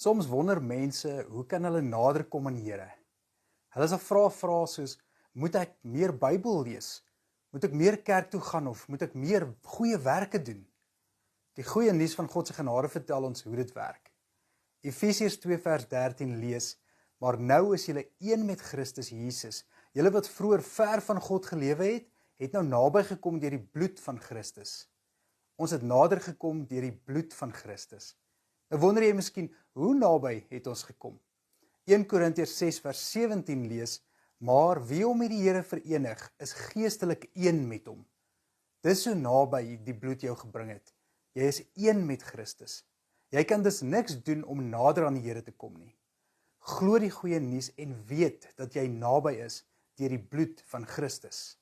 Soms wonder mense, hoe kan hulle nader kom aan die Here? Hulle sal vra soos, moet ek meer Bybel lees? Moet ek meer kerk toe gaan of moet ek meer goeie werke doen? Die goeie nuus van God se genade vertel ons hoe dit werk. Efesiërs 2 vers 13 lees, maar nou is julle een met Christus Jesus. Julle wat vroeër ver van God gelewe het nou naby gekom deur die bloed van Christus. Ons het nader gekom deur die bloed van Christus. Nou wonder jy miskien, hoe naby het ons gekom? 1 Korintiërs 6 vers 17 lees, maar wie hom met die Here verenig, is geestelik een met hom. Dis so naby die bloed jou gebring het. Jy is een met Christus. Jy kan dus niks doen om nader aan die Here te kom nie. Glo die goeie nuus en weet dat jy naby is deur die bloed van Christus.